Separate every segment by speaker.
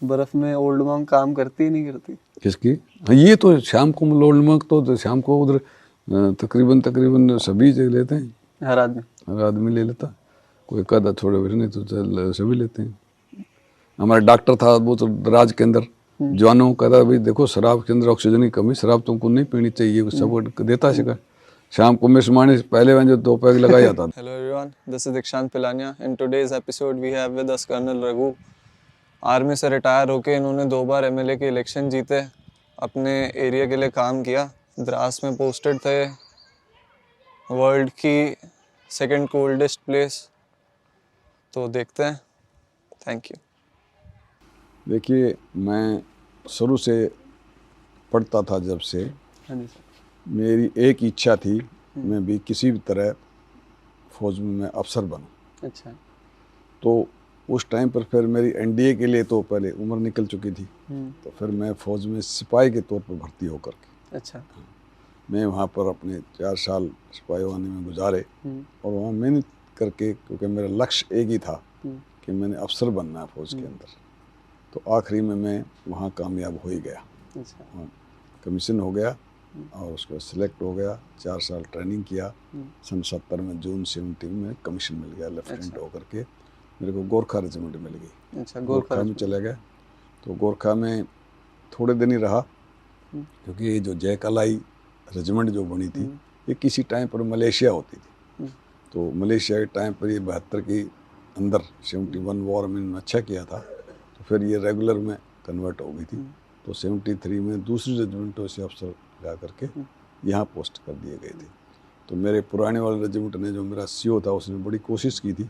Speaker 1: बर्फ में old monk काम करती ही नहीं करती।
Speaker 2: किसकी? हाँ, ये तो शाम को लोल्ड मंक तो शाम को उधर तकरीबन सभी जगह लेते हैं।
Speaker 1: हर
Speaker 2: आदमी ले लेता, कोई कदा छोड़े बैठे, नहीं तो सभी लेते हैं। हमारा डॉक्टर था वो तो राज के अंदर जवानों को कहता भाई देखो शराब के अंदर ऑक्सीजन की कमी, शराब तुमको नहीं पीनी चाहिए, सब देता शिका। शाम को मिसमाने से पहले वहाँ जो 2 पैग लगा जाता था।
Speaker 1: Hello everyone, this is Dikshant Pilania. In today's episode we have with us Colonel Raghu. Army से रिटायर होके इन्होंने 2 बार एमएलए के इलेक्शन जीते, अपने एरिया के लिए काम किया। द्रास में पोस्टेड थे, वर्ल्ड की सेकंड कोल्डेस्ट प्लेस। तो देखते हैं। Thank you.
Speaker 2: देखिए, मैं शुरू से पढ़ता था जब से,
Speaker 1: हाँ जी सर।
Speaker 2: मेरी एक इच्छा थी मैं भी किसी भी तरह फौज में मैं अफसर बनूं।
Speaker 1: अच्छा।
Speaker 2: तो उस टाइम पर फिर मेरी एनडीए के लिए तो पहले उम्र निकल चुकी थी, तो फिर मैं फौज में सिपाही के तौर पर भर्ती होकर के,
Speaker 1: अच्छा।
Speaker 2: मैं वहाँ पर अपने 4 साल सिपाही वानी में गुजारे और वहाँ मेहनत करके, क्योंकि मेरा लक्ष्य एक ही था कि मैंने अफसर बनना है फौज के अंदर। तो आखिरी में मैं वहाँ कामयाब हो ही गया।
Speaker 1: अच्छा।
Speaker 2: वहाँ कमीशन हो गया और उसके बाद सिलेक्ट हो गया, 4 साल ट्रेनिंग किया। सन 70 में जून 70 में कमीशन मिल गया लेफ्टिनेंट होकर के। मेरे को गोरखा रेजिमेंट मिल गई।
Speaker 1: अच्छा,
Speaker 2: गोरखा में चला गया। तो गोरखा में थोड़े दिन ही रहा, क्योंकि ये जो जयकलाई रेजिमेंट जो बनी थी ये किसी टाइम पर मलेशिया होती थी। तो मलेशिया के टाइम पर ये 72 के अंदर 71 वॉर में अच्छा किया था, तो फिर ये रेगुलर में कन्वर्ट हो गई थी। तो 73 में दूसरी रेजिमेंटों से अफसर ला करके यहाँ पोस्ट कर दिए गए थे। तो मेरे पुराने वाले रेजिमेंट ने, जो मेरा सीओ था, उसने बड़ी कोशिश की थी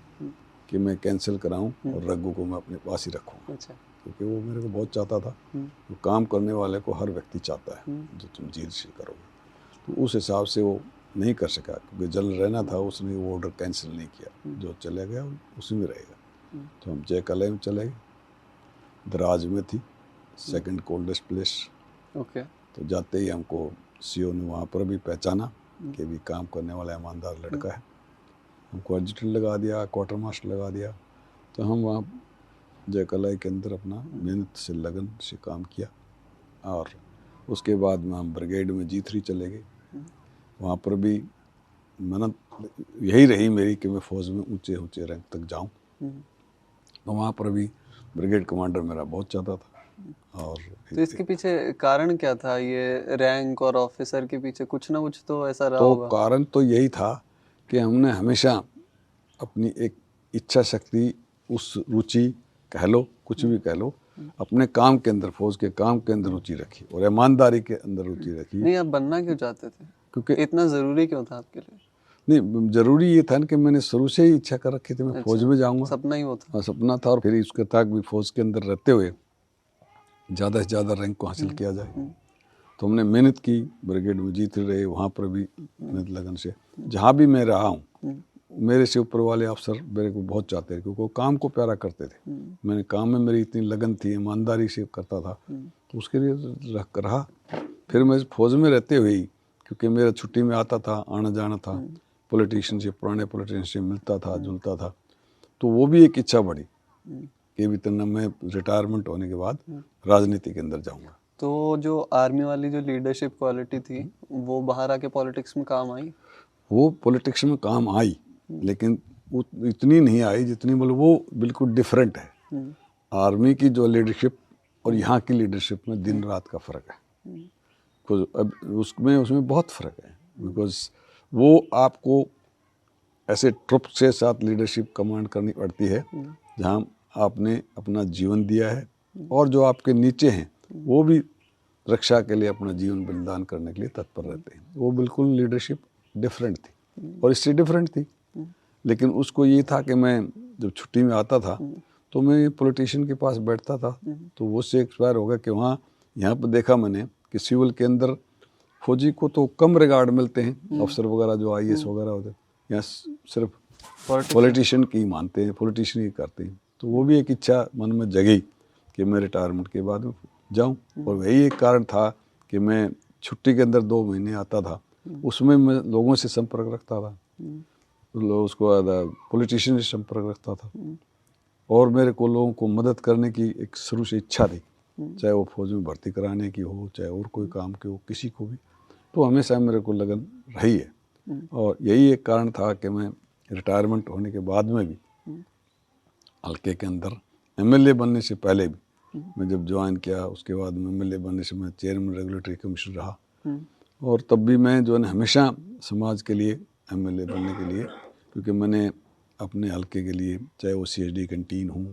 Speaker 2: कि मैं कैंसिल कराऊं और रघु को मैं अपने पास ही रखूँ।
Speaker 1: अच्छा।
Speaker 2: क्योंकि वो मेरे को बहुत चाहता था। तो काम करने वाले को हर व्यक्ति चाहता है जो तुम जीत से करोगे। तो उस हिसाब से वो नहीं कर सका, क्योंकि जल रहना था, उसने वो ऑर्डर कैंसिल नहीं किया। जो चले गया उसी में रहेगा। तो हम जयकलाई में चले गए। दराज में थी सेकंड कोल्डेस्ट प्लेस।
Speaker 1: ओके।
Speaker 2: तो जाते ही हमको सीओ ने वहाँ पर भी पहचाना कि भी काम करने वाला ईमानदार लड़का है। हमको एडजुटेंट लगा दिया, क्वार्टर मास्टर लगा दिया। तो हम वहाँ जयकलाई के अंदर अपना मेहनत से लगन से काम किया और उसके बाद में हम ब्रिगेड में G3 चले गए। वहाँ पर भी मेहनत यही रही मेरी कि मैं फ़ौज में ऊंचे ऊंचे रैंक तक जाऊँ। तो वहाँ पर भी ब्रिगेड कमांडर मेरा बहुत चाहता था। और
Speaker 1: तो इसके पीछे कारण क्या था? ये रैंक और ऑफिसर के पीछे कुछ ना कुछ तो ऐसा रहा होगा।
Speaker 2: तो कारण तो यही था कि हमने हमेशा अपनी एक इच्छा शक्ति, उस रुचि कह लो, कुछ भी कह लो, अपने काम के अंदर, फौज के काम के अंदर रुचि रखी और ईमानदारी के अंदर रुचि रखी।
Speaker 1: नहीं, आप बनना क्यों चाहते थे?
Speaker 2: क्योंकि
Speaker 1: इतना ज़रूरी क्यों था आपके लिए?
Speaker 2: नहीं, जरूरी ये था कि मैंने शुरू से ही इच्छा कर रखी थी मैं फौज में जाऊंगा।
Speaker 1: सपना ही वो था।
Speaker 2: हाँ, सपना था। और फिर इसके तक भी फौज के अंदर रहते हुए ज़्यादा से ज़्यादा रैंक को हासिल किया जाए। तो हमने मेहनत की, ब्रिगेड में G3 रहे, वहाँ पर भी मेहनत लगन से। जहाँ भी मैं रहा हूँ, मेरे से ऊपर वाले अफसर मेरे को बहुत चाहते थे, क्योंकि वो काम को प्यारा करते थे। मैंने काम में मेरी इतनी लगन थी, ईमानदारी से करता था, तो उसके लिए रहा। फिर मैं फौज में रहते हुए ही, क्योंकि मेरा छुट्टी में आता था, आना जाना था, पॉलिटिशियन से, पुराने पॉलिटिशियन से मिलता था, जुलता था। तो वो भी एक इच्छा बढ़ी कि भी तना मैं रिटायरमेंट होने के बाद राजनीति के अंदर जाऊँगा।
Speaker 1: तो जो आर्मी वाली जो लीडरशिप क्वालिटी थी वो बाहर आके पॉलिटिक्स में काम आई?
Speaker 2: वो पॉलिटिक्स में काम आई, लेकिन इतनी नहीं आई जितनी, मतलब वो बिल्कुल डिफरेंट है। आर्मी की जो लीडरशिप और यहाँ की लीडरशिप में दिन रात का फ़र्क है। कुछ अब उसमें बहुत फ़र्क है, बिकॉज वो आपको ऐसे ट्रुप से साथ लीडरशिप कमांड करनी पड़ती है जहाँ आपने अपना जीवन दिया है, और जो आपके नीचे हैं वो भी रक्षा के लिए अपना जीवन बलिदान करने के लिए तत्पर रहते हैं। वो बिल्कुल लीडरशिप डिफरेंट थी और इससे डिफरेंट थी। लेकिन उसको ये था कि मैं जब छुट्टी में आता था तो मैं पॉलिटिशियन के पास बैठता था, तो वो से एक्सपायर हो गया कि वहाँ यहाँ पर देखा मैंने कि सिविल के अंदर फौजी को तो कम रिगार्ड मिलते हैं, अफसर वगैरह जो IAS वगैरह होते हैं, यहाँ सिर्फ पॉलिटिशियन की ही मानते हैं, पॉलिटिशियन ही करते हैं। तो वो भी एक इच्छा मन में जगी कि मैं रिटायरमेंट के बाद जाऊं। और वही एक कारण था कि मैं छुट्टी के अंदर 2 महीने आता था, उसमें मैं लोगों से संपर्क रखता था, उसको पॉलिटिशियन से संपर्क रखता था। और मेरे को लोगों को मदद करने की एक शुरू से इच्छा थी, चाहे वो फौज में भर्ती कराने की हो, चाहे और कोई काम की हो, किसी को भी। तो हमेशा मेरे को लगन रही है, और यही एक कारण था कि मैं रिटायरमेंट होने के बाद में भी हल्के के अंदर एमएलए बनने से पहले भी मैं जब ज्वाइन किया, उसके बाद में एमएलए बनने से मैं चेयरमैन रेगुलेटरी कमीशन रहा, और तब भी मैं जो है हमेशा समाज के लिए एमएलए बनने के लिए, क्योंकि मैंने अपने हल्के के लिए, चाहे वो सीएचडी कैंटीन हो,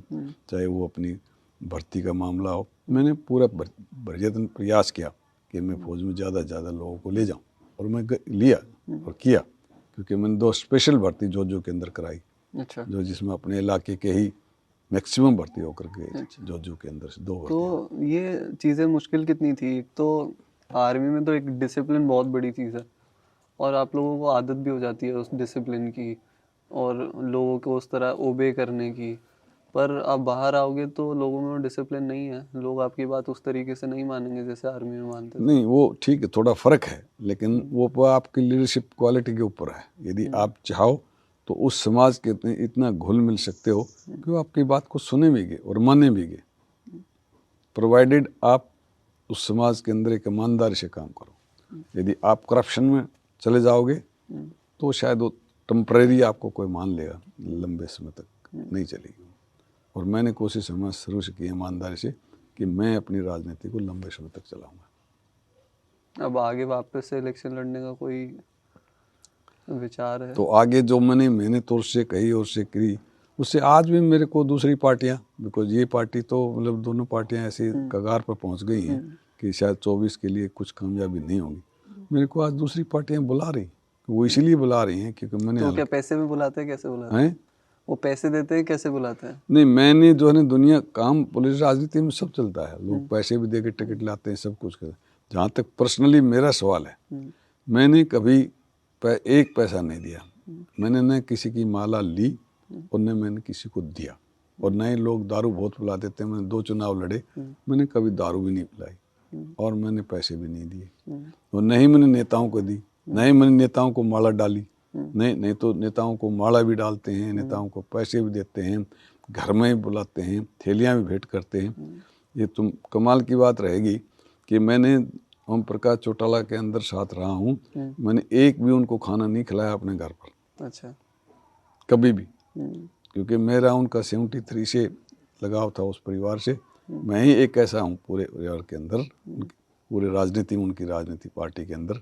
Speaker 2: चाहे वो अपनी भर्ती का मामला हो, मैंने पूरा भरजतन प्रयास किया कि मैं फौज में ज़्यादा से ज़्यादा लोगों को ले जाऊं, और मैं लिया और किया, क्योंकि मैंने 2 स्पेशल भर्ती जोजो के अंदर कराई,
Speaker 1: अच्छा।
Speaker 2: जो जिसमें अपने इलाके के ही मैक्सिमम भर्ती होकर के जोजो के अंदर से 2 भर्ती।
Speaker 1: तो ये चीज़ें मुश्किल कितनी थी? एक तो आर्मी में तो एक डिसिप्लिन बहुत बड़ी चीज़ है, और आप लोगों को आदत भी हो जाती है उस डिसिप्लिन की और लोगों को उस तरह ओबे करने की। पर आप बाहर आओगे तो लोगों में वो डिसिप्लिन नहीं है, लोग आपकी बात उस तरीके से नहीं मानेंगे जैसे आर्मी में मानते थे।
Speaker 2: नहीं, वो ठीक है, थोड़ा फ़र्क है, लेकिन वो आपकी लीडरशिप क्वालिटी के ऊपर है। यदि आप चाहो तो उस समाज के इतना घुल मिल सकते हो कि वो आपकी बात को सुने भी और माने भी, प्रोवाइडेड आप उस समाज के अंदर एक ईमानदारी से काम करो। यदि आप करप्शन में चले जाओगे तो शायद वो टेम्परेरी आपको कोई मान लेगा, लंबे समय तक नहीं चलेगी। और मैंने कोशिश हमें शुरू से की ईमानदारी से कि मैं अपनी राजनीति को लंबे समय तक चलाऊंगा।
Speaker 1: अब आगे वापस से इलेक्शन लड़ने का कोई विचार है?
Speaker 2: तो आगे जो मैंने मेहनत और से कही और से करी, उससे आज भी मेरे को दूसरी पार्टियां, बिकॉज ये पार्टी तो मतलब दोनों पार्टियां ऐसी कगार पर पहुंच गई हैं कि शायद 24 के लिए कुछ कामयाबी नहीं होगी। मेरे को आज दूसरी पार्टियां बुला रही, वो इसीलिए बुला रही हैं क्योंकि मैंने
Speaker 1: तो क्या पैसे में बुलाते हैं, कैसे बुलाते
Speaker 2: हैं?
Speaker 1: वो पैसे देते हैं, कैसे बुलाते हैं?
Speaker 2: नहीं, मैंने जो है ना, दुनिया काम पुलिस राजनीति में सब चलता है, लोग पैसे भी दे के टिकट लाते हैं, सब कुछ करते हैं। जहाँ तक पर्सनली मेरा सवाल है, मैंने कभी एक पैसा नहीं दिया। मैंने न किसी की माला ली और न मैंने किसी को दिया, और न ही लोग दारू बहुत पिला देते हैं। मैंने 2 चुनाव लड़े, मैंने कभी दारू भी नहीं पिलाई, और मैंने पैसे भी नहीं दिए, और न ही मैंने नेताओं को दी, न ही मैंने नेताओं को माला डाली। नहीं तो नेताओं को माला भी डालते हैं, नेताओं को पैसे भी देते हैं, घर में भी बुलाते हैं, थैलियाँ भी भेंट करते हैं। ये तुम कमाल की बात रहेगी कि मैंने ओम प्रकाश चौटाला के अंदर साथ रहा हूँ, मैंने एक भी उनको खाना नहीं खिलाया अपने घर पर।
Speaker 1: अच्छा।
Speaker 2: कभी भी, क्योंकि मेरा उनका 73 से लगाव था, उस परिवार से। मैं ही एक ऐसा हूँ पूरे परिवार के अंदर, पूरे राजनीति में, उनकी राजनीति पार्टी के अंदर,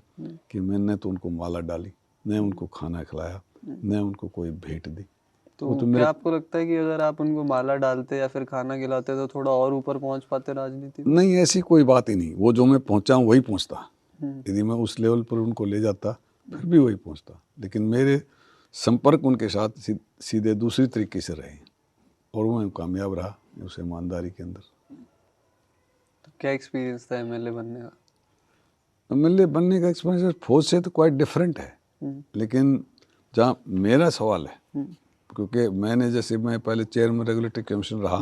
Speaker 2: कि मैंने तो उनको माला डाली, न उनको खाना खिलाया, न उनको कोई भेंट दी।
Speaker 1: तो क्या आपको लगता है कि अगर आप उनको माला डालते या फिर खाना खिलाते तो थोड़ा और ऊपर पहुंच पाते राजनीति में?
Speaker 2: नहीं, ऐसी कोई बात ही नहीं। वो जो मैं पहुंचा हूँ वही पहुंचता। यदि मैं उस लेवल पर उनको ले जाता फिर भी वही पहुंचता, लेकिन मेरे संपर्क उनके साथ सीधे दूसरी तरीके से रहे, और मैं कामयाब रहा उस ईमानदारी के अंदर।
Speaker 1: तो क्या एक्सपीरियंस था एमएलए बनने का?
Speaker 2: एमएलए बनने का एक्सपीरियंस फौज से तो क्वाइट डिफरेंट है, लेकिन जहाँ मेरा सवाल है, क्योंकि मैं पहले चेयरमैन रेगुलेटरी कमीशन रहा,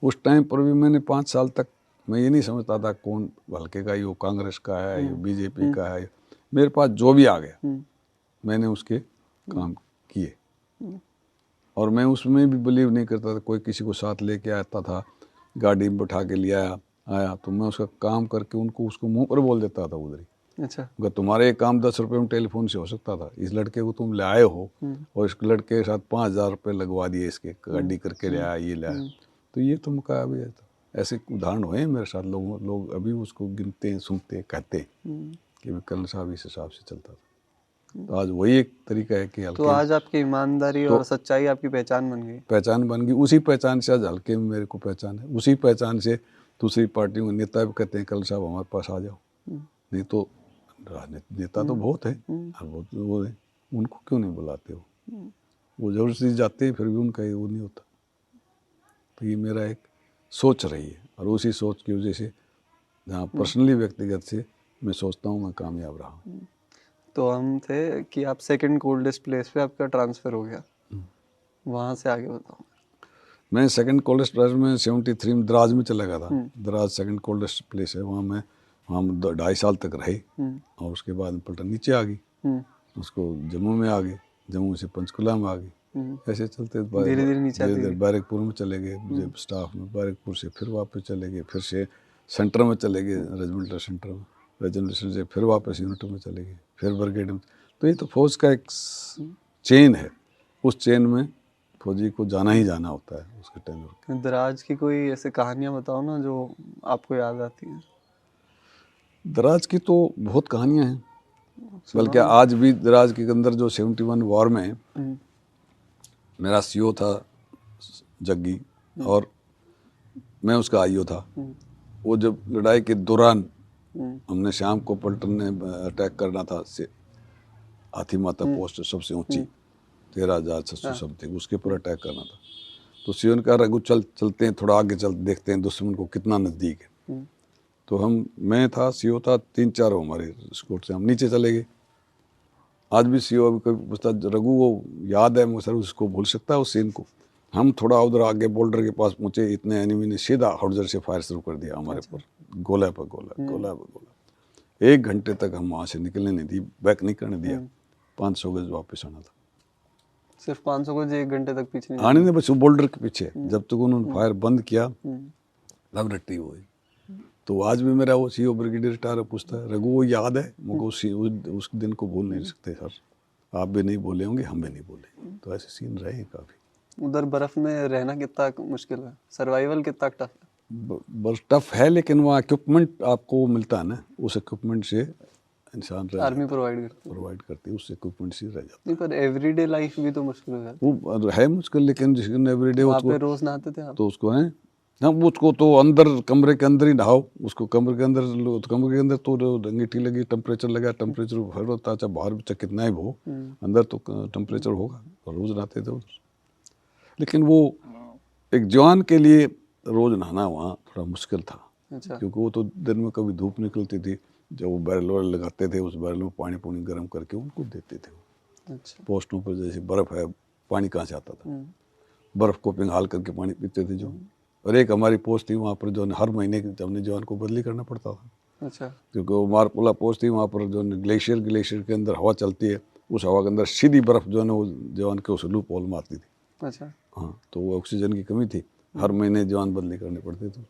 Speaker 2: उस टाइम पर भी मैंने 5 साल तक मैं ये नहीं समझता था कौन हल्के का, ये कांग्रेस का है, ये बीजेपी का है। मेरे पास जो भी आ गया मैंने उसके काम किए, और मैं उसमें भी बिलीव नहीं करता था। कोई किसी को साथ लेके आता था, गाड़ी में बैठा के ले आया तो मैं उसका काम करके उसको मुंह पर बोल देता था उधर ही।
Speaker 1: अच्छा।
Speaker 2: अगर तुम्हारे ये काम 10 रुपये में टेलीफोन से हो सकता था, इस लड़के को तुम ले आए हो और इस लड़के के साथ 5,000 रुपये लगवा दिए, इसके गाड़ी करके ले आया, ये ले आया, तो ये तो मुकाबले है। ऐसे उदाहरण हुए मेरे साथ। लोग अभी उसको गिनते हैं, सुनते हैं, कहते हैं कि मैं कर्नल साहब इस हिसाब से चलता था। तो आज वही एक तरीका है कि
Speaker 1: तो आज आपकी ईमानदारी और सच्चाई आपकी पहचान बन गई।
Speaker 2: पहचान बन गई। उसी पहचान से आज हल्के में मेरे को पहचान है। उसी पहचान से दूसरी पार्टियों के नेता भी कहते हैं कर्नल साहब हमारे पास आ जाओ। नहीं तो राजनीति नेता तो बहुत है, बहुत वो है, उनको क्यों नहीं बुलाते हो? वो जबरदस्ती जाते हैं, फिर भी उनका वो नहीं होता। तो ये मेरा एक सोच रही है, और उसी सोच की वजह से जहाँ पर्सनली व्यक्तिगत से मैं सोचता हूँ मैं कामयाब रहा हूँ।
Speaker 1: तो हम थे कि आप सेकंड कोल्डेस्ट प्लेस पे आपका ट्रांसफ़र हो गया, वहाँ से आगे बताओ।
Speaker 2: मैं सेकंड कोल्डेस्ट प्लेस में 73 में द्रास में चला गया था। द्रास सेकंड कोल्डेस्ट प्लेस है, वहाँ 2.5 साल तक रहे, और उसके बाद पलटन नीचे आ गई, उसको जम्मू में आ गए, जम्मू से पंचकुला में आ गई, ऐसे चलते
Speaker 1: धीरे-धीरे नीचे आते
Speaker 2: धीरे बैरकपुर में चले गए, मुझे स्टाफ में बैरकपुर से फिर वापस चले गए, फिर से सेंटर में चले गए, रेजिमेंटल सेंटर में, रेजिमेंटल से फिर वापस यूनिट में चले गए, फिर ब्रिगेड में। तो ये तो फौज का एक चेन है, उस चेन में फौजी को जाना ही जाना होता है उसके टाइम।
Speaker 1: दराज की कोई ऐसे कहानियां बताओ ना जो आपको याद आती हैं।
Speaker 2: दराज की तो बहुत कहानियां हैं, बल्कि आज भी दराज के अंदर जो 71 वॉर में मेरा सीओ था जग्गी और मैं उसका आईओ था। वो जब लड़ाई के दौरान हमने शाम को पलटन ने अटैक करना था, हाथी माता पोस्ट सबसे ऊंची 13,700 समथिंग, उसके ऊपर अटैक करना था। तो सीओ ने कहा रघु चलते हैं थोड़ा आगे, चल देखते हैं दुश्मन को कितना नज़दीक है। तो मैं था, सीओ था, 3-4 हमारे स्क्वाड से हम नीचे चले गए। आज भी सीओ अभी कभी पूछता रघु वो याद है मुझे, सर उसको भूल सकता है उस सीन को। हम थोड़ा उधर आगे बॉर्डर के पास पहुंचे, इतने एनिमी ने सीधा हाउडर से फायर शुरू कर दिया हमारे पर, गोला पर गोला, गोला पर गोला। 1 घंटे तक हम वहाँ से निकलने नहीं दी, बैक नहीं करने दिया। 500 गज वापस आना था,
Speaker 1: सिर्फ 500 गज 1 घंटे तक पीछे नहीं
Speaker 2: आने ने, बस बॉर्डर के पीछे। जब तक उन्होंने फायर बंद किया तब रट्टी हुई। तो आज भी मेरा वो सीओ ब्रिगेडियर रिटायर पूछता है रघु वो याद है मुझको, उस दिन को भूल नहीं सकते सर, आप भी नहीं बोले होंगे, हम भी नहीं बोले। तो ऐसे सीन रहे हैं काफ़ी।
Speaker 1: उधर बर्फ में रहना कितना मुश्किल है, सर्वाइवल कितना टफ है?
Speaker 2: बस टफ है, लेकिन वहाँ इक्विपमेंट आपको मिलता है ना, उस इक्विपमेंट से इंसान
Speaker 1: आर्मी प्रोवाइड
Speaker 2: करती है, उस इक्विपमेंट से रह जाता
Speaker 1: नहीं, पर एवरीडे लाइफ भी तो मुश्किल हो जाती
Speaker 2: है। वो है मुश्किल, लेकिन जिसको एवरीडे
Speaker 1: वहाँ पे रोज नहाते थे आप?
Speaker 2: तो उसको है हम, उसको तो अंदर कमरे के अंदर ही नहाओ, उसको कमरे के अंदर तो अंगीठी लगी, टेम्परेचर लगा, टेम्परेचर हर होता, चाहे बाहर चाहे कितना ही हो, अंदर तो टेम्परेचर होगा। और रोज नहाते थे उधर। लेकिन वो एक जवान के लिए रोज नहाना वहाँ थोड़ा मुश्किल था।
Speaker 1: अच्छा।
Speaker 2: क्योंकि वो तो दिन में कभी धूप निकलती थी, जब वो बैरल वैरल लगाते थे, उस बैरल में पानी पूनी गर्म करके उनको देते थे।
Speaker 1: अच्छा।
Speaker 2: पोस्टों पर जैसे बर्फ़ है, पानी कहाँ से आता था, बर्फ़ को पिघाल करके पानी पीते थे जो। और एक हमारी पोस्ट थी वहाँ पर जो हर महीने हमने जवान को बदली करना पड़ता था।
Speaker 1: अच्छा।
Speaker 2: क्योंकि वो मारपुला पोस्ट थी, वहाँ पर जो ग्लेशियर के अंदर हवा चलती है, उस हवा के अंदर सीधी बर्फ़ जो है ना वो जवान के उस लूप होल मारती थी।
Speaker 1: अच्छा।
Speaker 2: हाँ, तो वो ऑक्सीजन की कमी थी, हर महीने जवान बदली करने पड़ते थे।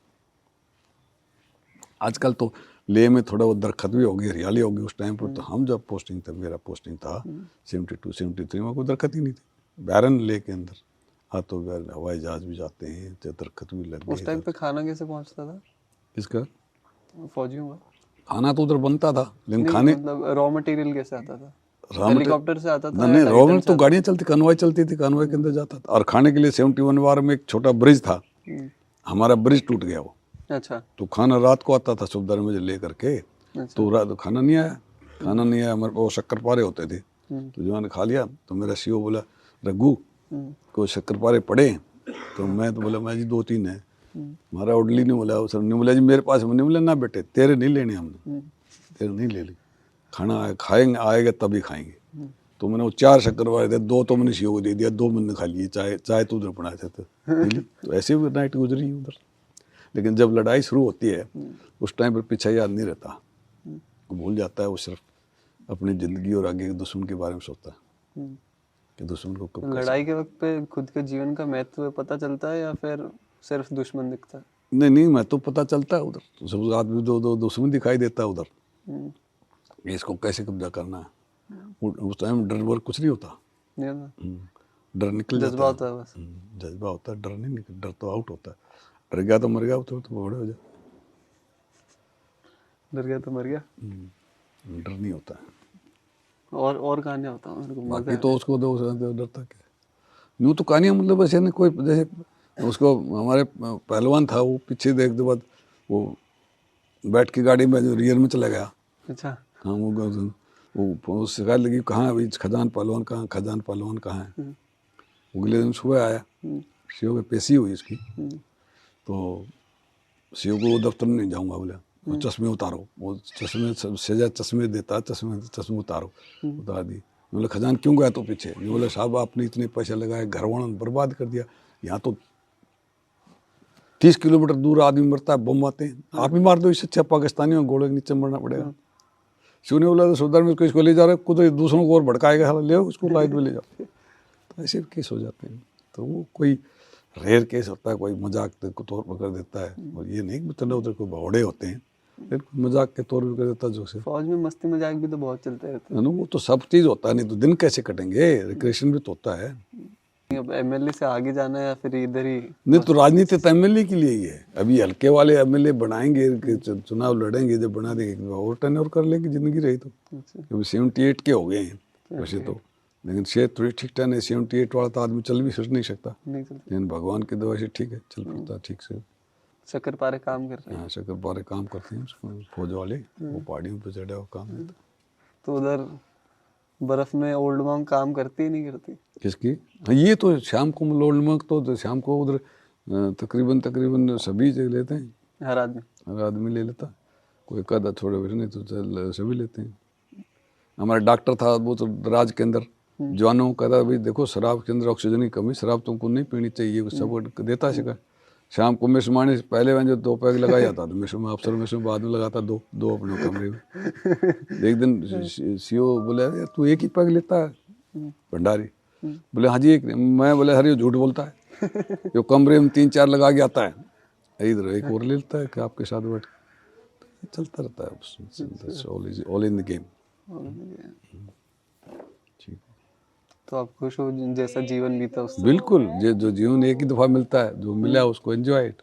Speaker 2: आजकल तो लेह में थोड़ा वो दरख्त भी हो गई, हरियाली हो गई। उस टाइम पर तो हम जब पोस्टिंग था, मेरा पोस्टिंग था 72-73 में, कोई दरख्त ही नहीं थी बैरन लेह के अंदर। हाँ, तो हवाई जहाज भी जाते हैं, दरख्त भी लग गए।
Speaker 1: उस टाइम पे खाना कैसे पहुंचता था
Speaker 2: इसका?
Speaker 1: फौजियों का
Speaker 2: खाना तो उधर बनता था, लेकिन खाने
Speaker 1: मतलब रॉ मटेरियल कैसे आता था?
Speaker 2: रॉ
Speaker 1: हेलीकॉप्टर से आता था?
Speaker 2: नहीं, रॉ मटेरियल तो गाड़ियाँ चलती, कन्वॉय चलती थी, कन्वॉय के अंदर जाता था। और खाने के लिए 71 वार में एक छोटा ब्रिज था, हमारा ब्रिज टूट गया वो।
Speaker 1: अच्छा।
Speaker 2: तो खाना रात को आता था सुबह मुझे ले करके। तो रात खाना नहीं आया, हमारे पास शक्करपारे होते थे। तो जो मैंने खा लिया, तो मेरा सीओ बोला रघु कोई शक्करपारे पड़े? तो मैं तो बोला मैं जी 2-3 है। हमारा ओडली ने बोला, सर ने बोला जी मेरे पास, मैंने बोला ना बेटे तेरे नहीं लेने, हमने तेरे नहीं ले ली, खाना खाएंगे आएगा तभी खाएंगे। तो मैंने वो 4 शक्करपारे थे, 2 तो मैंने सीओ को दे दिया, 2 मैंने खा लिए, चाय तो उधर बनाए थे। तो ऐसे भी नाइट गुजरी उधर। लेकिन जब लड़ाई शुरू होती है उस टाइम पर पीछा याद नहीं रहता, भूल जाता है वो, सिर्फ अपनी ज़िंदगी और आगे के दुश्मन के बारे में सोचता है कि दुश्मन को कब
Speaker 1: लड़ाई के वक्त पे खुद के जीवन का महत्व पता चलता है या फिर सिर्फ दुश्मन दिखता है?
Speaker 2: नहीं, मैं तो पता चलता है उधर, तो सब आदमी दो दुश्मन दिखाई देता है उधर, इसको कैसे कब्जा करना है। उस टाइम डर वर कुछ नहीं होता, डर निकल जाता,
Speaker 1: जज्बा होता है बस।
Speaker 2: जज्बा होता है, डर नहीं निकल, डर तो आउट होता है। डर गया तो मर गया, तो बड़े हो जाए,
Speaker 1: डर गया तो मर गया,
Speaker 2: डर नहीं होता है।
Speaker 1: और कहानियां बताओ मेरे को।
Speaker 2: बाकी तो उसको डरता क्या, यूँ तो कहानियाँ मतलब ऐसे नहीं, कोई जैसे उसको हमारे पहलवान था, वो पीछे देखते बाद वो बैठ की गाड़ी में रियर में चला गया।
Speaker 1: अच्छा।
Speaker 2: हाँ, वो शिकायत लगी कहाँ अभी खजान पहलवान कहाँ है। अगले दिन सुबह आया, सीओ की पेशी हुई इसकी, तो सीओ को वो दफ्तर में नहीं जाऊँगा, बोला वो चश्मे उतारो, वो चश्मे देता, चश्मे उतारो, उतार दी। बोले खजान क्यों गया तो पीछे? ये बोले साहब आपने इतने पैसे लगाए, घर वालों ने बर्बाद कर दिया, यहाँ तो 30 किलोमीटर दूर आदमी मरता है, बम आते हैं, आप ही मार दो, इससे अच्छा पाकिस्तानियों घोड़े के नीचे मरना पड़ेगा। शिव ने बोला तो सुधर में इसको ले जा रहे, खुद दूसरों को और भड़काएगा, ले उसको लाइट में ले जाओ। तो ऐसे केस हो जाते हैं। तो वो कोई रेयर केस होता है, कोई मजाक के तौर पर कर देता है, और ये नहीं मतलब उधर कोई भौड़े होते हैं, फिर मजाक के तौर पर कर देता है जो से।
Speaker 1: फौज में मस्ती मजाक भी तो बहुत चलते रहते
Speaker 2: है ना, वो तो सब चीज़ होता है, नहीं तो दिन कैसे कटेंगे, रिक्रिएशन भी तो होता है।
Speaker 1: हैं। अब एमएलए से आगे जाना है या फिर इधर ही?
Speaker 2: नहीं तो राजनीति तो एमएलए के लिए ही है। अभी हल्के वाले एमएलए बनाएंगे कि चुनाव लड़ेंगे, जब बना देंगे और टर्न कर लेंगे, जिंदगी रही तो।
Speaker 1: अच्छा,
Speaker 2: अभी 78 के हो गए हैं वैसे तो, लेकिन सेहत थोड़ी ठीक ठाक है। 78 वाला तो आदमी चल भी फिर नहीं सकता,
Speaker 1: नहीं चलते।
Speaker 2: लेकिन भगवान की दवा से ठीक है, चल पड़ता है ठीक से।
Speaker 1: शक्कर पारे काम कर रहे हैं।
Speaker 2: हाँ, शक्कर पारे काम करते हैं उसको, फौज वाले, वो पहाड़ियों पे चढ़े वो काम देता।
Speaker 1: तो उधर बर्फ में ओल्ड मॉन्क काम करती ही नहीं करती?
Speaker 2: किसकी? हाँ, ये तो शाम को लोल्ड मंक तो शाम को उधर तकरीबन सभी जगह लेते हैं,
Speaker 1: हर आदमी?
Speaker 2: हर आदमी ले लेता, कोई एक आधा छोड़े वैसे, नहीं तो सभी लेते हैं। हमारा डॉक्टर था वो तो राज के अंदर जवानों को कहता भाई देखो शराब के अंदर ऑक्सीजन की कमी, शराब तुमको नहीं पीनी चाहिए, सब देता शिकार। शाम को मिसमानी से पहले मैंने जो 2 पैग लगा जाता था मिसों में, अफसर मिसों बाद में लगाता दो अपने कमरे में। एक दिन सीओ बोले यार तू एक ही पैग लेता है भंडारी? बोले हाँ जी एक। मैं बोले हर ये झूठ बोलता है, जो कमरे में 3-4 लगा के आता है, इधर एक और ले लेता है कि आपके साथ बैठ, तो चलता रहता है, ऑल इन द गेम।
Speaker 1: तो आप खुश हो जैसा जीवन बीता उससे?
Speaker 2: बिल्कुल, जो जीवन एक ही दफा मिलता है, जो मिला उसको एंजॉय इट।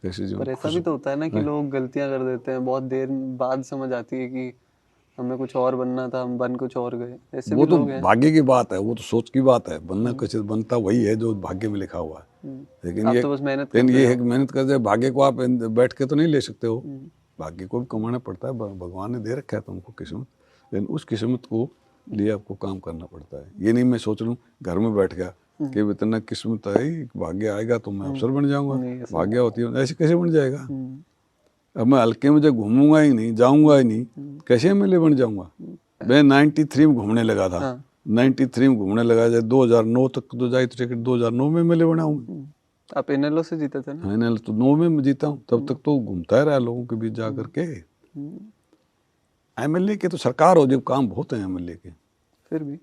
Speaker 2: कैसे जीवन
Speaker 1: पर ऐसा भी तो होता है ना कि लोग गलतियां कर देते हैं, बहुत देर बाद समझ आती है कि हमें कुछ और बनना था, हम बन कुछ और गए। ऐसे
Speaker 2: वो
Speaker 1: भी
Speaker 2: तो
Speaker 1: लोग हैं।
Speaker 2: भाग्य की बात है, वो तो सोच की बात है। बनना कुछ बनता वही है जो भाग्य में लिखा हुआ है। लेकिन
Speaker 1: आप
Speaker 2: ये
Speaker 1: तो बस मेहनत
Speaker 2: लेकिन
Speaker 1: करते
Speaker 2: ये
Speaker 1: हो।
Speaker 2: है कि मेहनत करते हैं, भाग्य को आप बैठ के तो नहीं ले सकते हो, भाग्य को भी कमाना पड़ता है। भगवान ने दे रखा है तुमको किस्मत, लेकिन उस किस्मत को लिए आपको काम करना पड़ता है। ये नहीं मैं सोच लूँ घर में बैठ गया कि इतना किस्मत है, भाग्य आएगा तो मैं अफसर बन जाऊंगा, भाग्य होती है ऐसे कैसे बन जाएगा? अब मैं हल्के में जब घूमूंगा ही नहीं, जाऊंगा ही नहीं, कैसे एमएलए बन जाऊंगा? मैं 93 में घूमने लगा था। 93 में घूमने लगा, जब 2009 तक तो जाई तो टिकट 2009 में एमएलए बना हूँ।
Speaker 1: आप इनेलो से जीते थे ना?
Speaker 2: हाँ, एनएल तो 9 में मैं जीता हूँ, तब तक तो घूमता ही रहा लोगों के बीच जा करके। एमएलए के तो सरकार हो जब काम बहुत है एमएलए के।
Speaker 1: फिर भी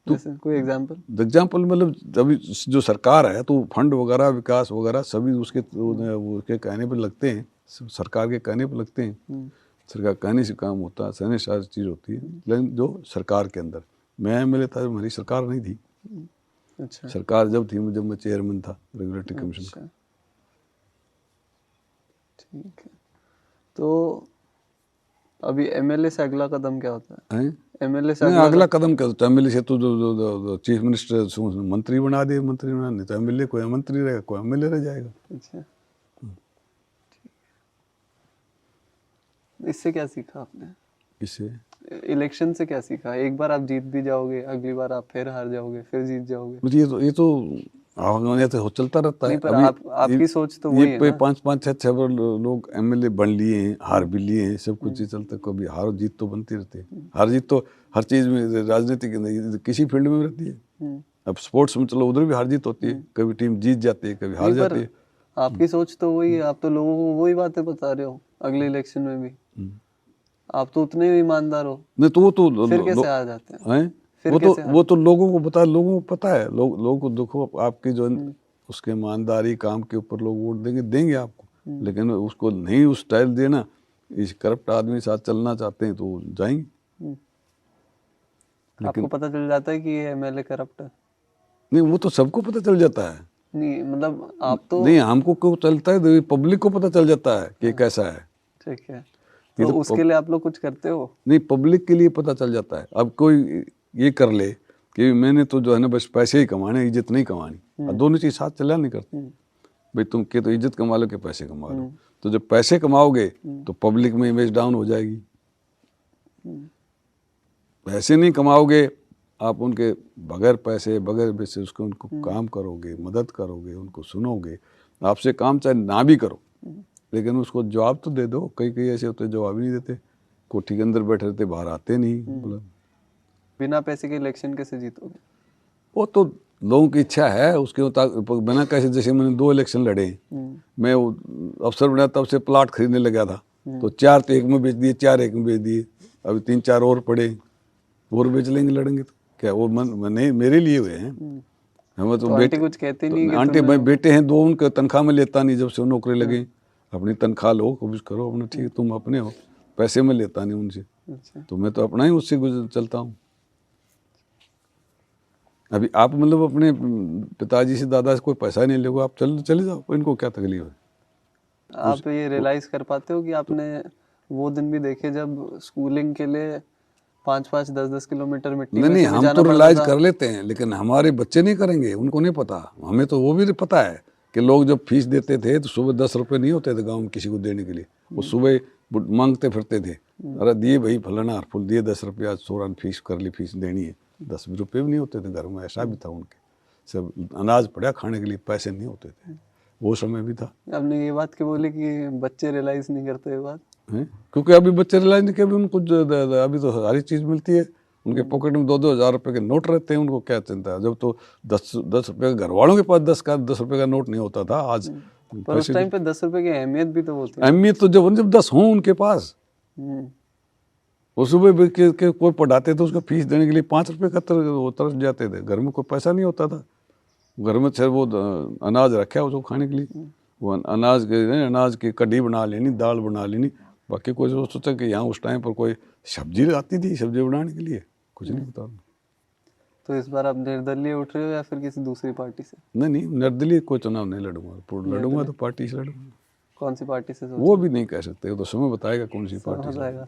Speaker 1: जैसे कोई एग्जांपल?
Speaker 2: एग्जाम्पल मतलब अभी जो सरकार है तो फंड वगैरह विकास वगैरह सभी उसके कहने पर लगते हैं, सरकार के कहने पर लगते हैं। सरकार कहने से काम होता है, सहने सारी चीज़ होती है। लेकिन जो सरकार के अंदर मैं एमएलए था, हमारी सरकार नहीं थी।
Speaker 1: अच्छा,
Speaker 2: सरकार जब थी जब मैं चेयरमैन था रेगुलेटरी कमीशन का।
Speaker 1: अच्छा, ठीक है। तो अभी एमएलए से अगला कदम क्या होता है?
Speaker 2: हैं?
Speaker 1: एमएलए से
Speaker 2: नहीं, अगला कदम क्या होता है? एमएलए से तो जो चीफ मिनिस्टर मंत्री बना दे, मंत्री बना, नहीं तो एमएलए कोई मंत्री रहेगा, कोई एमएलए रह जाएगा।
Speaker 1: अच्छा, इससे क्या सीखा आपने?
Speaker 2: इससे
Speaker 1: इलेक्शन से क्या सीखा? एक बार आप जीत भी जाओगे, अगली बार आप फिर हार जाओगे, फिर जीत जाओगे।
Speaker 2: मुझे ये तो ये तो चलता रहता है।
Speaker 1: नहीं, पर आपकी सोच तो वही है
Speaker 2: ये
Speaker 1: ना?
Speaker 2: 5-6 लोग एमएलए बन लिए हैं, हार भी लिए हैं, सब कुछ ही चलता है। कभी हार जीत तो बनती रहती है। हार जीत तो हर चीज़ में, राजनीति के किसी फील्ड में रहती है। अब स्पोर्ट्स में चलो, उधर भी हार जीत होती है, कभी टीम जीत जाती है, कभी हार जाती है।
Speaker 1: आपकी सोच तो वही है, आप तो लोगों को वही बातें बता रहे हो अगले इलेक्शन में भी। आप तो उतने ही ईमानदार हो,
Speaker 2: नहीं तो वो तो
Speaker 1: फिर कैसे हार जाते हैं?
Speaker 2: हैं? वो तो लोगों को पता है, लोगों को पता है, लोगों को देखो आपकी जो उसके ईमानदारी काम के ऊपर लोग वोट देंगे आपको, लेकिन उसको नहीं उस स्टाइल देना, इस करप्ट आदमी साथ चलना चाहते हैं तो जाएंगे।
Speaker 1: आपको पता चल जाता है कि ये एमएलए करप्ट है?
Speaker 2: नहीं, वो तो सबको पता चल जाता है।
Speaker 1: नहीं मतलब आप तो
Speaker 2: नहीं, हमको क्यों चलता है, पब्लिक को पता चल जाता है कि कैसा है।
Speaker 1: ठीक है, तो उसके लिए आप लोग कुछ करते हो?
Speaker 2: नहीं, पब्लिक के लिए पता चल जाता है। अब कोई ये कर ले कि मैंने तो जो है ना बस पैसे ही कमाने, इज्जत नहीं कमानी, और दोनों चीज साथ चला नहीं करती। भाई तुम के तो इज्जत कमा लो कि पैसे कमा लो, तो जब पैसे कमाओगे तो पब्लिक में इमेज डाउन हो जाएगी। पैसे नहीं कमाओगे आप, उनके बगैर पैसे बगैर पैसे उसको उनको काम करोगे, मदद करोगे, उनको सुनोगे, आपसे काम चाहे ना भी करो, लेकिन उसको जवाब तो दे दो। कई ऐसे होते जवाब ही नहीं देते, कोठी के अंदर बैठे रहते, बाहर आते नहीं। बोला
Speaker 1: बिना पैसे के इलेक्शन कैसे जीतोगे?
Speaker 2: वो तो लोगों की इच्छा है, उसके बिना कैसे, जैसे मैंने 2 इलेक्शन लड़े, मैं अफसर बना तब से प्लाट खरीदने लगा था, तो 4 तो 1 में बेच दिए, 4 1 में बेच दिए, अभी 3-4 और पड़े, और बेच लेंगे, लड़ेंगे तो। क्या वो मैंने मेरे लिए हुए हैं। हमें तो
Speaker 1: तो
Speaker 2: बेटे
Speaker 1: आंटी कुछ कहती नहीं कि
Speaker 2: आंटी भाई बेटे हैं दो, उनके तनख्वाह में लेता नहीं, जब से वो नौकरी लगी। अपनी तनख्वाह लो, कोशिश करो अपना, ठीक है तुम अपने हो, पैसे में लेता नहीं उनसे,
Speaker 1: अच्छा
Speaker 2: तो मैं तो अपना ही उससे गुजर चलता हूँ। अभी आप मतलब अपने पिताजी से दादा से कोई पैसा नहीं लोगे, आप चले जाओ, इनको क्या तकलीफ है।
Speaker 1: आप ये रियलाइज कर पाते हो कि आपने वो दिन भी देखे जब स्कूलिंग के लिए 5-5 10-10 किलोमीटर मिट्टी
Speaker 2: नहीं
Speaker 1: में
Speaker 2: नहीं,
Speaker 1: से भी
Speaker 2: हम
Speaker 1: जाना
Speaker 2: तो
Speaker 1: पड़ता
Speaker 2: रियलाइज
Speaker 1: था।
Speaker 2: कर लेते हैं, लेकिन हमारे बच्चे नहीं करेंगे, उनको नहीं पता। हमें तो वो भी पता है कि लोग जब फीस देते थे तो सुबह 10 रुपये नहीं होते थे गांव में किसी को देने के लिए, वो सुबह मांगते फिरते थे, अरे दिए भाई फलाना फुल दिए 10 रुपये, आज सोरान फीस कर ली, फीस देनी है। 10 रुपये भी नहीं होते थे घर में, ऐसा भी था उनके, सब अनाज पड़ा खाने के लिए, पैसे नहीं होते थे, वो समय भी था।
Speaker 1: आपने ये बात क्यों बोली कि बच्चे रियलाइज नहीं करते ये बात?
Speaker 2: हैं? क्योंकि अभी बच्चे रियलाइज नहीं, कि अभी उनको अभी तो सारी चीज़ मिलती है, उनके पॉकेट में 2-2 हज़ार रुपये के नोट रहते हैं, उनको क्या चिंता है। जब तो 10 रुपये घर वालों के पास 10 रुपये का नोट नहीं होता था, आज
Speaker 1: पर उस टाइम पे 10 रुपए की अहमियत भी तो होती है।
Speaker 2: अहमियत तो जब 10 हों उनके पास।
Speaker 1: हम्म,
Speaker 2: वो सुबह भी के कोई पढ़ाते थे, उसका फीस देने के लिए 5 रुपये का तरस जाते थे, घर में कोई पैसा नहीं होता था, घर में सिर्फ वो अनाज रखा है उसको खाने के लिए, वो अनाज की कढ़ी बना लेनी, दाल बना लेनी, बाकी कोई सोचा कि यहाँ उस टाइम पर कोई सब्जी आती थी सब्जी बनाने के लिए, कुछ नहीं पता।
Speaker 1: तो इस बार आप निर्दलीय उठ रहे हो या फिर किसी दूसरी पार्टी से?
Speaker 2: नहीं निर्दलीय कोई चुनाव नहीं लड़ूंगा, लड़ूंगा तो पार्टी से लड़ूंगा।
Speaker 1: कौन सी पार्टी से सोच?
Speaker 2: वो भी नहीं कह सकते, वो तो समय बताएगा कौन सी पार्टी से।
Speaker 1: आएगा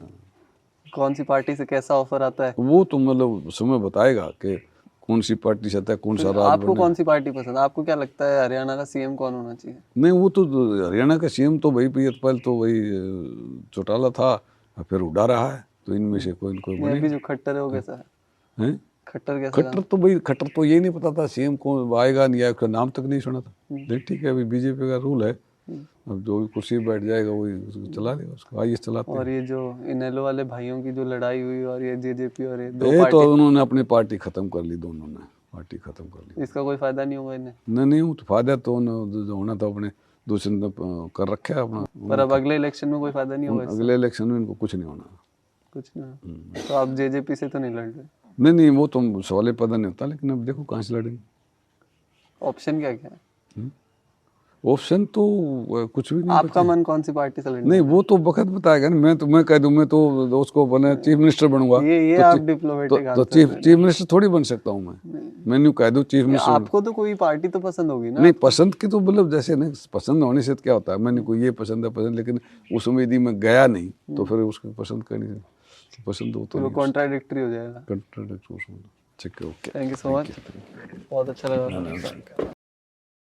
Speaker 1: कौन सी पार्टी से कैसा ऑफर आता है?
Speaker 2: वो तो मतलब समय बताएगा कि कौन सी पार्टी से आता है, कौन सा राज
Speaker 1: आपको
Speaker 2: बने।
Speaker 1: कौन सी पार्टी पसंद है? आपको क्या लगता है हरियाणा का सीएम कौन होना चाहिए?
Speaker 2: नहीं वो तो हरियाणा का सीएम तो वही प्रियतपाल तो वही चौटाला था, और फिर उड़ा रहा है, तो इनमें से कोई न कोई
Speaker 1: ये
Speaker 2: बने।
Speaker 1: अभी जो खट्टर है वो कैसा है?
Speaker 2: हैं?
Speaker 1: खट्टर कैसा है?
Speaker 2: खट्टर तो ये नहीं पता था सीएम कौन आएगा नहीं आएगा, उसका नाम तक नहीं सुना था। देख ठीक है, अभी बीजेपी का रूल है, अब जो भी कुर्सी पे बैठ जाएगा वही उसको चला लेगा, उसको आइए चलाते हैं।
Speaker 1: और ये जो इनेलो वाले भाइयों की जो लड़ाई हुई और ये जेजेपी और ये दो
Speaker 2: ये
Speaker 1: पार्टी,
Speaker 2: तो उन्होंने अपनी पार्टी खत्म कर ली, दोनों ने पार्टी खत्म कर ली।
Speaker 1: इसका कोई फायदा नहीं होगा इन्हें?
Speaker 2: नहीं वो तो फायदा तो जो होना था अपने दूसरे ने कर रखा है अपना।
Speaker 1: पर अब अगले इलेक्शन में कोई फायदा नहीं होगा इससे?
Speaker 2: अगले इलेक्शन में इनको कुछ नहीं होना।
Speaker 1: कुछ नहीं। तो आप जेजेपी से तो नहीं लड़ रहे?
Speaker 2: नहीं वो तो सवाल पता नहीं होता, लेकिन अब देखो कहाँ से लड़ेंगे।
Speaker 1: ऑप्शन क्या क्या है?
Speaker 2: ऑप्शन तो कुछ भी नहीं।
Speaker 1: आपका मन कौन सी पार्टी से लड़ने?
Speaker 2: नहीं वो तो वक्त बताएगा ना, मैं कह दूं मैं तो उसको बने चीफ मिनिस्टर बनूंगा,
Speaker 1: ये
Speaker 2: तो
Speaker 1: आप डिप्लोमेटिक
Speaker 2: तो चीफ मिनिस्टर थोड़ी बन सकता हूँ मैं न्यू कह दूं चीफ मिनिस्टर।
Speaker 1: आपको तो कोई पार्टी तो पसंद होगी ना?
Speaker 2: नहीं पसंद की तो मतलब जैसे ना, पसंद होने से क्या होता है, मैंने कोई ये पसंद है पसंद, लेकिन उस उम्मीद में गया नहीं तो फिर उसको पसंद करनी पसंद हो तो
Speaker 1: कॉन्ट्राडिक्टरी हो जाएगा।
Speaker 2: कंट्राडिक्ट। ठीक है, okay,
Speaker 1: thank you so much, बहुत अच्छा लगा।